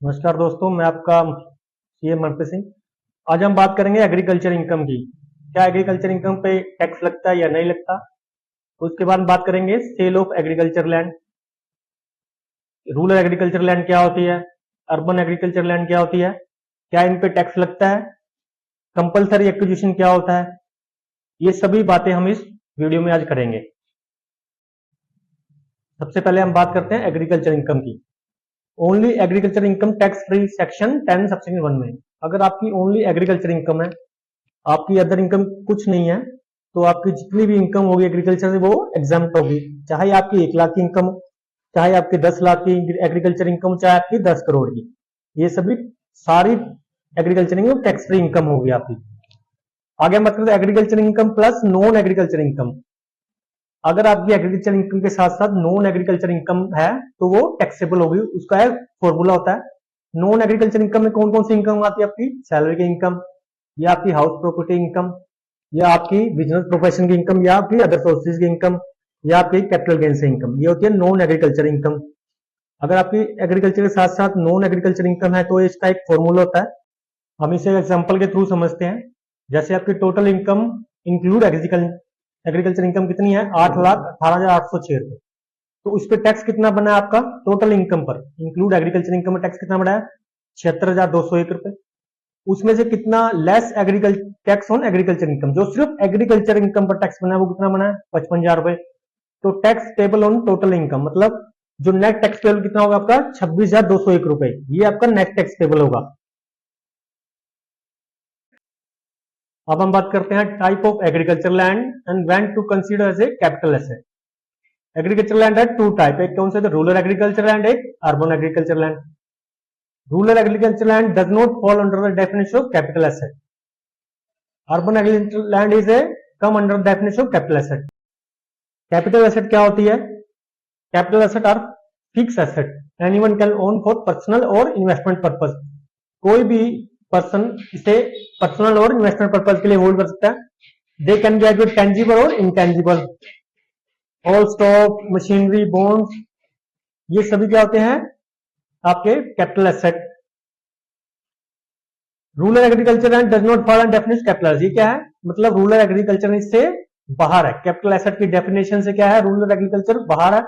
नमस्कार दोस्तों, मैं आपका सीएम मनप्रीत सिंह। आज हम बात करेंगे एग्रीकल्चर इनकम की। क्या एग्रीकल्चर इनकम पे टैक्स लगता है या नहीं लगता। उसके बाद बात करेंगे sale of agriculture land. Rural agriculture land क्या होती है, अर्बन एग्रीकल्चर लैंड क्या होती है, क्या इन पे टैक्स लगता है, कंपलसरी एक्विजिशन क्या होता है। ये सभी बातें हम इस वीडियो में आज करेंगे। सबसे पहले हम बात करते हैं एग्रीकल्चर इनकम की। Only agriculture income tax free section 10 subsection 1 में। अगर आपकी ओनली एग्रीकल्चर इनकम है, आपकी अदर इनकम कुछ नहीं है, तो आपकी जितनी भी इनकम होगी एग्रीकल्चर से वो एग्जाम्प्ट होगी। चाहे आपकी 1 लाख की इनकम हो, चाहे आपकी 10 लाख की एग्रीकल्चर इनकम हो, चाहे आपकी 10 करोड़ की, ये सभी सारी agriculture income tax free income होगी आपकी। आगे हम बात करते हैं agriculture income plus non agriculture income. अगर आपकी एग्रीकल्चर इनकम के साथ साथ नॉन एग्रीकल्चर इनकम है तो वो टैक्सेबल होगी। उसका एक फॉर्मूला होता है। नॉन एग्रीकल्चर इनकम में कौन कौन सी इनकम आती है, आपकी सैलरी की इनकम, या आपकी हाउस प्रॉपर्टी इनकम, या आपकी बिजनेस प्रोफेशन की इनकम, या आपकी अदर सोर्सेज की इनकम, या आपकी कैपिटल गेन से इनकम। ये होती है नॉन एग्रीकल्चर इनकम। अगर आपकी एग्रीकल्चर के साथ साथ नॉन एग्रीकल्चर इनकम है तो इसका एक फॉर्मूला होता है। हम इसे एग्जांपल के थ्रू समझते हैं। जैसे आपकी total income include agriculture income कितनी है, 8,18,806 रुपए। तो उस पर टैक्स कितना बना है आपका टोटल इनकम पर, इंक्लूड एग्रीकल्चर इनकम में टैक्स कितना बना है, 76,201 रुपए। उसमें से कितना less agriculture tax on agriculture income, जो सिर्फ एग्रीकल्चर इनकम पर टैक्स बना है वो कितना बना है, 55,000 रुपए। तो tax payable on total income मतलब जो नेट टैक्स पेबल कितना होगा आपका, 26,201 रुपए। ये आपका नेट टैक्स पेबल होगा। अब हम बात करते हैं type of agriculture land and when to consider as a capital asset. Agriculture land है टू टाइप, एक कौन सा, रूरल एग्रीकल्चर लैंड, एक urban agriculture land. Rural agriculture land does not fall under the definition of capital asset. Urban agriculture land is a come under definition of capital asset. Capital asset क्या होती है, capital asset are fix asset anyone can own for personal और investment purpose. कोई भी person इसे personal और investment purpose के लिए होल्ड कर सकता है। They can be as tangible और intangible. All stock, machinery, bonds, ये सभी क्या होते हैं आपके capital asset. Rural agriculture and does not follow definition capital. ये क्या है, मतलब रूरल एग्रीकल्चर इससे बाहर है। कैपिटल एसेट की डेफिनेशन से क्या है, रूरल एग्रीकल्चर बाहर है।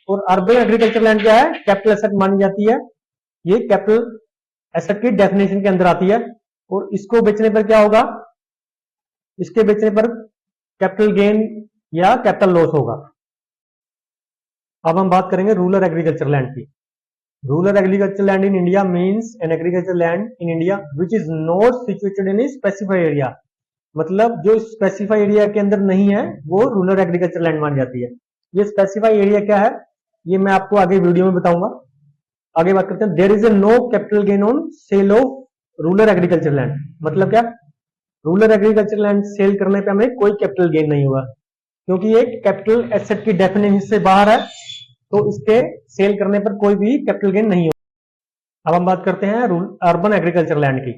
और अर्बन एग्रीकल्चर लैंड क्या है, कैपिटल एसेट मानी जाती है। ये कैपिटल एसेट की डेफिनेशन के अंदर आती है। और इसको बेचने पर क्या होगा, इसके बेचने पर कैपिटल गेन या कैपिटल लॉस होगा। अब हम बात करेंगे रूरल एग्रीकल्चर लैंड की। Rural agriculture land in India means an agriculture land in India which is not situated in specified area. मतलब जो स्पेसिफाइड एरिया के अंदर नहीं है वो रूरल एग्रीकल्चर लैंड मानी जाती है। ये स्पेसिफाइड एरिया क्या है, ये मैं आपको आगे वीडियो में बताऊंगा। आगे बात करते हैं, there is a no capital gain on sale of rural agriculture land. मतलब क्या, रूरल एग्रीकल्चर लैंड सेल करने पे हमें कोई कैपिटल गेन नहीं होगा, क्योंकि ये कैपिटल एसेट की डेफिनेशन से बाहर है। तो इसके सेल करने पर कोई भी कैपिटल गेन नहीं होगा। अब हम बात करते हैं अर्बन एग्रीकल्चर लैंड की।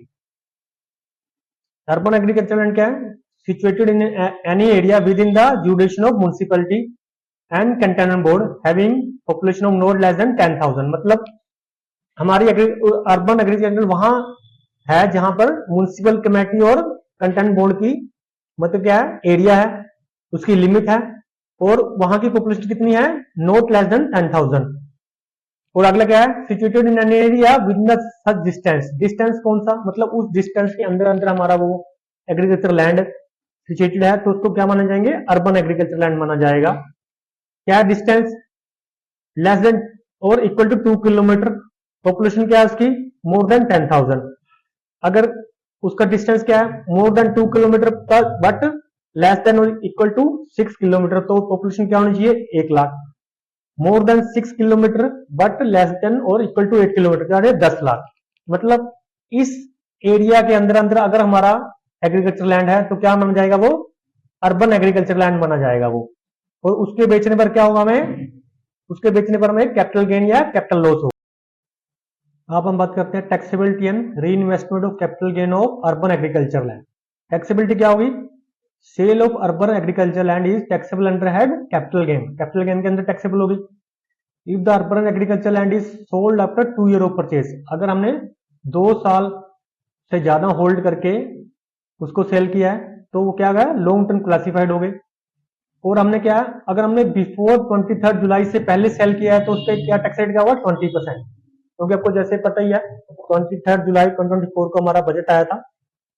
अर्बन एग्रीकल्चर लैंड क्या है, situated in any area with in the जुडिशन of municipality and cantonment board having population of not less than 10,000। मतलब हमारी अर्बन एग्रीकल्चर वहां है जहां पर म्युनिसिपल कमेटी और कैंटोनमेंट बोर्ड की मतलब क्या है, एरिया है, उसकी लिमिट है। और वहां की पॉपुलेशन कितनी है, नॉट लेस देन 10,000। और अगला क्या है, situated in an area with in such distance. Distance कौन सा, मतलब उस डिस्टेंस के अंदर अंदर हमारा वो एग्रीकल्चर लैंड सिचुएटेड है, तो उसको क्या माना जाएंगे, अर्बन एग्रीकल्चर लैंड माना जाएगा। क्या है डिस्टेंस, लेस देन और इक्वल टू 2 किलोमीटर। पॉपुलेशन क्या है उसकी, मोर देन 10,000। अगर उसका डिस्टेंस क्या है, more than 2 kilometre but less than और इक्वल टू 6 किलोमीटर, तो पॉपुलेशन क्या होनी चाहिए, 1 lakh. More than 6 kilometre but less than और इक्वल टू 8 किलोमीटर, क्या है 10 लाख। मतलब इस एरिया के अंदर अंदर अगर हमारा एग्रीकल्चर लैंड है तो क्या माना जाएगा, वो अर्बन एग्रीकल्चर लैंड माना जाएगा वो। और उसके बेचने पर क्या होगा, हमें उसके बेचने पर हमें कैपिटल गेन या कैपिटल लॉस होगा। अब हम बात करते हैं taxability and reinvestment of capital gain of urban agriculture land. Taxability क्या होगी, sale of urban agriculture land is taxable under head capital gain. Capital gain के अंदर टैक्सेबल होगी। If the urban agriculture land is sold after 2 year of purchase, अगर हमने 2 साल से ज्यादा होल्ड करके उसको सेल किया है तो वो क्या गया, लॉन्ग टर्म क्लासिफाइड हो गए। और हमने क्या, अगर हमने बिफोर 23 जुलाई से पहले सेल किया है तो उस पर क्या टैक्स रेट क्या हुआ, 20%। क्योंकि आपको जैसे पता ही है 23 जुलाई 2024 को हमारा बजट आया था,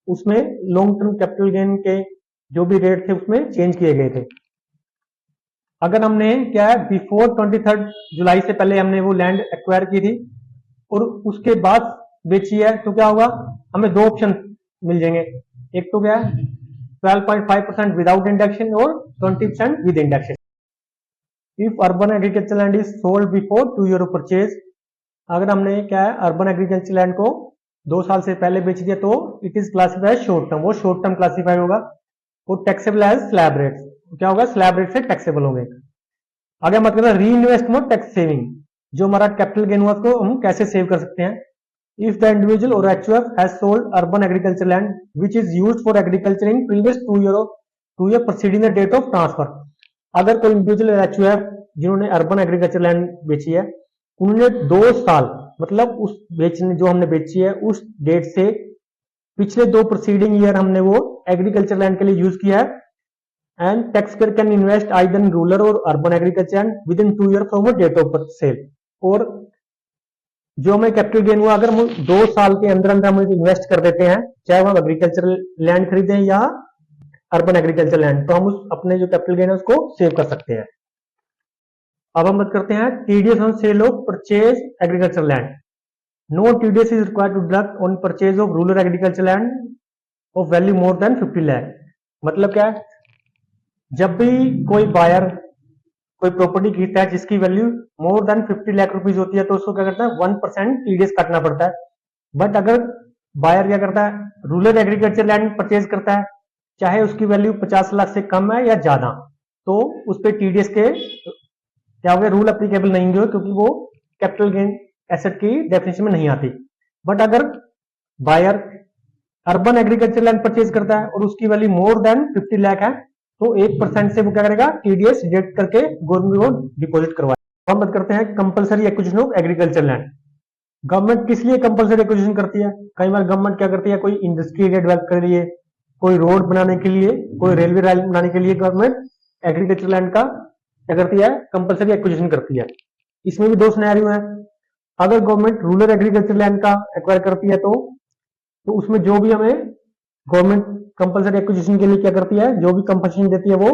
उसमें लॉन्ग टर्म कैपिटल गेन के जो भी रेट थे उसमें चेंज किए गए थे। अगर हमने क्या है, बिफोर 23 जुलाई से पहले हमने वो लैंड एक्वायर की थी और उसके बाद बेची है तो क्या होगा, हमें 2 ऑप्शन मिल जाएंगे। एक तो क्या है 12.5% विदाउट इंडेक्शन और 20% with induction. If urban agriculture land is sold before 2 year of purchase, अगर हमने क्या है अर्बन एग्रीकल्चर लैंड को 2 साल से पहले बेच दिया तो it is classified short term, वो शॉर्ट टर्म क्लासिफाइड होगा। वो टैक्सेबल एज स्लैब रेट, क्या होगा, स्लैब रेट से टैक्सेबल होंगे। आगे हम बात करते हैं री इन्वेस्टमेंट टैक्स सेविंग, जो हमारा कैपिटल गेन हुआ उसको हम कैसे सेव कर सकते हैं। इफ द इंडिविजुअल और HUF has sold urban agriculture land which is used for agriculture in previous 2 year preceding the date of transfer, अगर कोई इंडिविजुअल और एचयूएफ जिन्होंने अर्बन एग्रीकल्चर लैंड बेची है उन्होंने 2 साल मतलब उस बेचने जो हमने बेची है उस डेट से पिछले 2 प्रीसीडिंग ईयर हमने वो एग्रीकल्चर लैंड के लिए यूज किया है, and tax payer can invest either in rural or urban agriculture land within 2 year from date of sale. और जो हमें कैपिटल गेन हुआ अगर हम 2 साल के अंदर अंदर हम इन्वेस्ट कर देते हैं, चाहे हम एग्रीकल्चर लैंड खरीदें या अर्बन एग्रीकल्चर लैंड, तो हम उस अपने जो कैपिटल गेन है उसको सेव कर सकते हैं। अब हम बात करते हैं TDS on sale of purchase agriculture land. No TDS is required to deduct on purchase of rural agriculture land of value more than 50 lakh. मतलब क्या है, जब भी कोई बायर कोई प्रॉपर्टी खरीदता है जिसकी value more than 50 lakh rupees होती है तो उसको क्या करता है 1% टीडीएस काटना पड़ता है। बट अगर बायर क्या करता है रूरल एग्रीकल्चर लैंड परचेज करता है, चाहे उसकी वैल्यू 50 लाख से कम है या ज्यादा, तो उस पर टीडीएस के क्या हो गया, रूल एप्लीकेबल नहीं होंगे क्योंकि वो कैपिटल गेन एसेट की डेफिनेशन में नहीं आती। बट अगर buyer urban agriculture land purchase करता है और उसकी वैल्यू मोर देन 50 लाख है तो 1% से वो क्या करेगा, टीडीएस डिडक्ट करके गवर्नमेंट को डिपॉजिट करवाएगा। हम बात करते हैं compulsory acquisition of agriculture land. Government किस लिए कंपलसरी एक्विजिशन करती है, कई बार गवर्नमेंट क्या करती है कोई इंडस्ट्री एरिया डेवलप के लिए, कोई रोड बनाने के लिए, कोई रेलवे लाइन बनाने के लिए गवर्नमेंट एग्रीकल्चर लैंड का क्या करती है, कंपलसरी एक्विजिशन करती है। इसमें भी 2 सिनेरियो है। अगर गवर्नमेंट रूरल एग्रीकल्चर लैंड का एक्वायर करती है तो उसमें जो भी हमें गवर्नमेंट कंपलसरी एक्विजिशन के लिए क्या करती है, जो भी कंपनसेशन देती है वो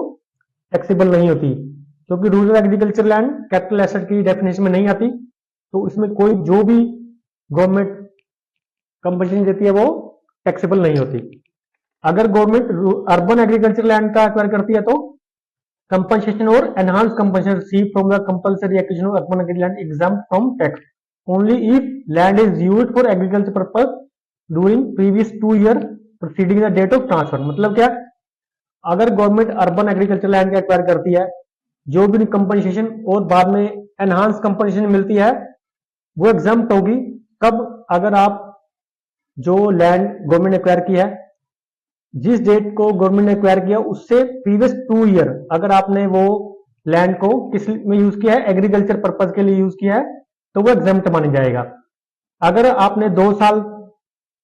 टैक्सेबल नहीं होती, क्योंकि rural agriculture land capital asset की डेफिनेशन में नहीं आती। तो इसमें कोई जो भी गवर्नमेंट कंपनसेशन देती है वो टैक्सेबल नहीं होती। अगर गवर्नमेंट अर्बन एग्रीकल्चर लैंड का एक्वायर करती है तो compensation or enhanced compensation received from the compulsory acquisition of urban agricultural land exempt from tax only if land is used for agriculture purpose during previous 2 year preceding the date of transfer। मतलब क्या, अगर government urban agriculture land का acquire करती है, जो भी compensation और बाद में एनहांस कंपनसेशन मिलती है वो एग्जम्प्ट होगी। कब, अगर आप जो लैंड गवर्नमेंट ने एक्वायर किया है, जिस डेट को गवर्नमेंट ने एक्वायर किया उससे प्रीवियस 2 ईयर अगर आपने वो लैंड को किस में यूज किया है, एग्रीकल्चर पर्पज के लिए यूज किया है, तो वो एग्जाम्प्ट माना जाएगा। अगर आपने 2 साल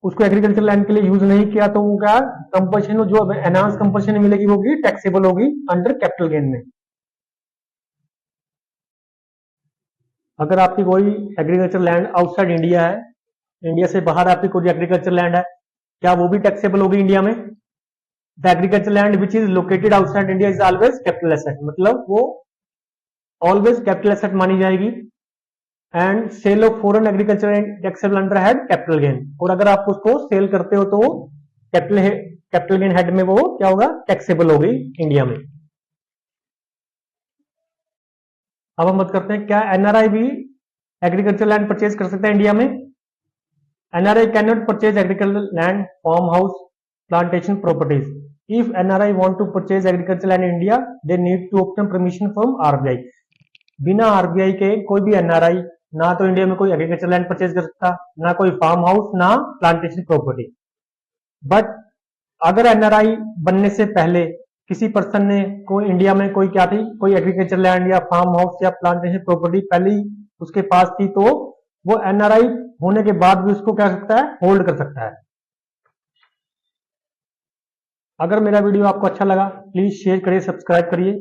उसको एग्रीकल्चर लैंड के लिए यूज नहीं किया तो वो क्या, कंपनसेशन जो एनहांस कंपनसेशन मिलेगी वो भी टैक्सेबल होगी अंडर कैपिटल गेन में। अगर आपकी कोई एग्रीकल्चर लैंड आउटसाइड इंडिया है, इंडिया से बाहर आपकी कोई एग्रीकल्चर लैंड है, क्या वो भी टैक्सेबल होगी इंडिया में। The agriculture land which is located outside India is always capital asset, मतलब वो ऑलवेज कैपिटल एसेट मानी जाएगी। And sale of foreign agriculture taxable under head capital gain, और अगर आप उसको सेल करते हो तो कैपिटल गेन हेड में वो क्या होगा, टैक्सेबल होगी इंडिया में। अब हम बात करते हैं क्या एनआरआई भी एग्रीकल्चर लैंड परचेज कर सकता है इंडिया में। NRI can not purchase agriculture land, farmhouse, plantation properties. If NRI want to purchase agriculture land in India they need to obtain permission from RBI. बिना RBI के कोई भी NRI ना तो इंडिया में कोई एग्रीकल्चर लैंड परचेज कर सकता, ना कोई फार्म हाउस, ना प्लांटेशन प्रॉपर्टी। बट अगर एनआरआई बनने से पहले किसी पर्सन ने कोई इंडिया में कोई क्या थी, कोई एग्रीकल्चर लैंड या फार्म हाउस या प्लांटेशन प्रॉपर्टी पहले ही उसके पास थी, तो वो एनआरआई होने के बाद भी उसको क्या सकता है, होल्ड कर सकता है। अगर मेरा वीडियो आपको अच्छा लगा प्लीज शेयर करिए, सब्सक्राइब करिए।